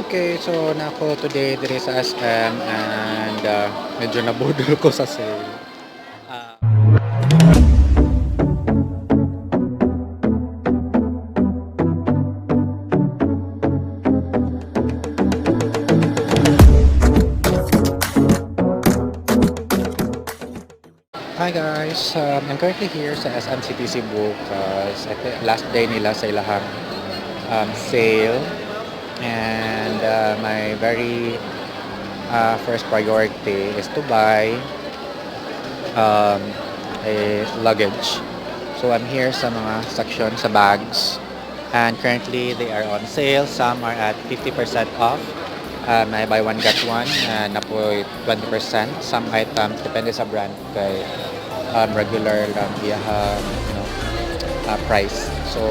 Okay, so nako today diri sa SM and medyo nabudol ko sa sale. Ah, Hi guys, I'm currently here sa SM City Cebu because last day nila sa ilahang sale and my very first priority is to buy um, a luggage. So I'm here sa mga section sa bags and currently they are on sale. Some are at 50% off. I buy one get one and na po 20%. Some items depende sa brand kay regular lang iyahang price. So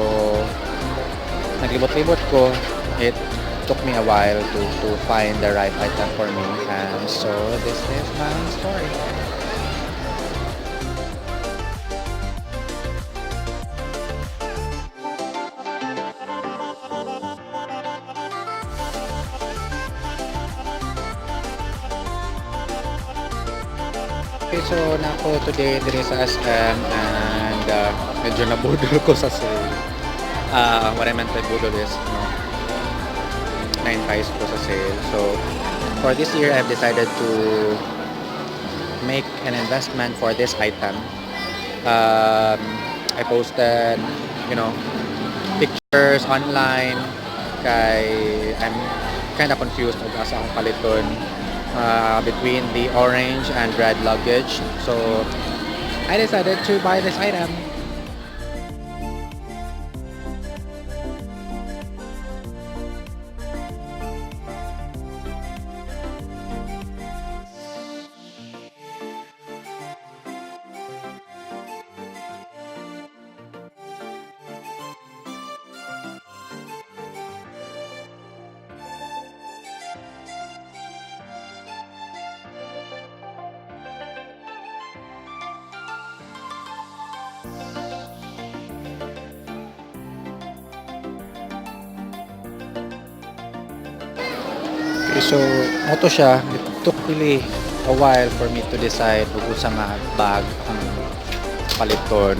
naglibot-libot ko. It took me a while to find the right item for me and so this is my story. Okay, so nako today diri sa SM and medyo nabudol ko sa sale. What I meant by budol is, 9 pies ko sa sale. So, for this year, I've decided to make an investment for this item. I posted, pictures online kay I'm kind of confused og asa akong paliton between the orange and red luggage. So, I decided to buy this item. Okay, so moto siya. It took really a while for me to decide kung sa nga bag ang paliton.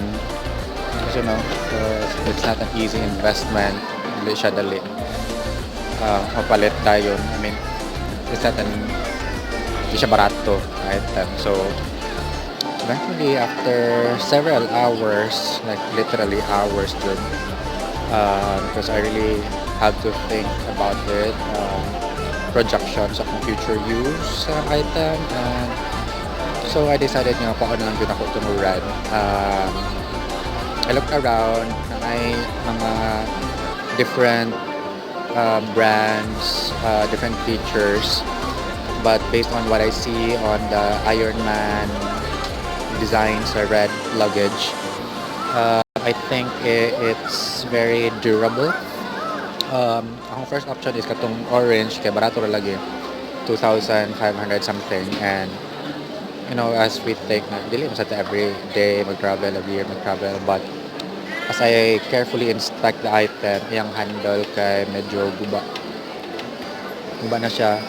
Kasi it's not an easy investment. Hindi siya dali. Mapalit tayo. I mean, it's not an hindi siya barato item. So, eventually, after several hours, like literally hours dun, because I really had to think about it, projections of future use item, and so I decided nga kung ano lang yun ako tumuran. I looked around na may mga different brands, different features, but based on what I see on the Iron Man design sa red luggage, I think it's very durable. Ang first option is katong orange kay barato ra lagi 2,500 something, and as we think na dili mo sa every day mag-travel, every year mag-travel, but as I carefully inspect the item, yung handle kay medyo guba na siya,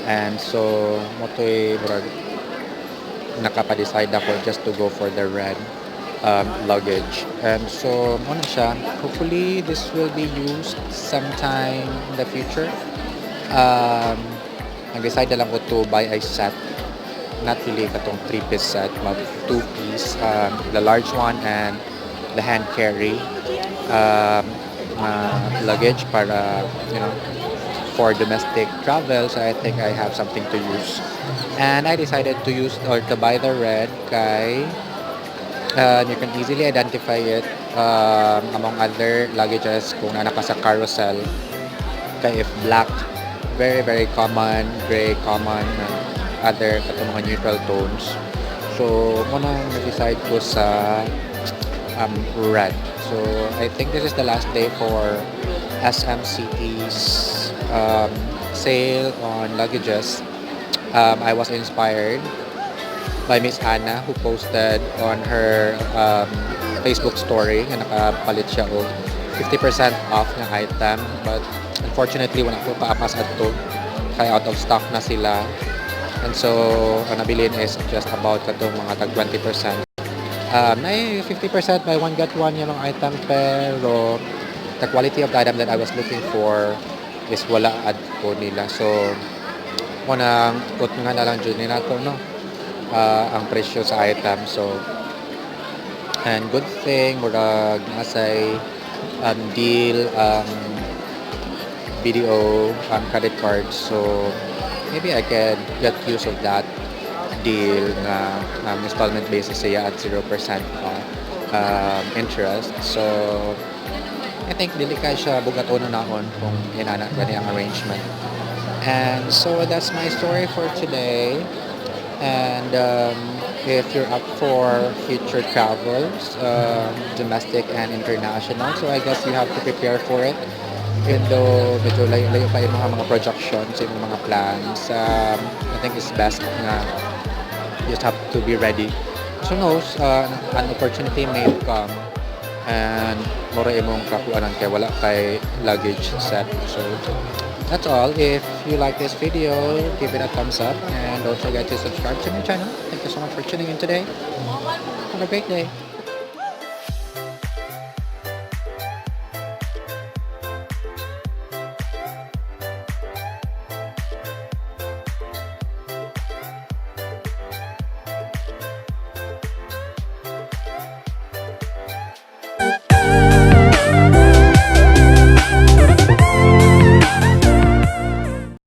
and so motoy murag nakapa-decide ako just to go for the red luggage. And so muna siya, hopefully this will be used sometime in the future. Nag-decide na lang ko to buy a set, not really katong 3-piece set, but 2-piece, the large one and the hand carry luggage para for domestic travel. So I think I have something to use, and I decided to use or to buy the red kay you can easily identify it among other luggages kung nana ka sa carousel. Kay if black, very very common, gray common, and other katong mga neutral tones. So muna nag-decide ko sa red. So I think this is the last day for SMCT's sale on luggages. I was inspired by Miss Anna, who posted on her Facebook story na nakapalit siya og 50% off ng item, but Unfortunately, wala ko paapas adto. Kaya out of stock na sila. And so, ang nabilin is just about katong mga tag 20%. May 50% buy one get one yung item, pero the quality of the item that I was looking for is wala ad po nila. So, munang ut nga na lang dyan nila to, no? Ang presyo sa item. So, and good thing, murag nasay deal, video, credit card. So, maybe I can get use of that deal na installment basis siya at 0% interest. So, I think dili ka siya bugatono naon kung inana gani ang arrangement. And so that's my story for today. And if you're up for future travels, domestic and international, so I guess you have to prepare for it. Even though medyo layo pa yung mga projections, yung mga plans, I think it's best na you just have to be ready. So knows, an opportunity may come and mura imong kakuanan kay wala kay luggage set. So that's all. If you like this video, give it a thumbs up and don't forget to subscribe to my channel. Thank you so much for tuning in today. Have a great day.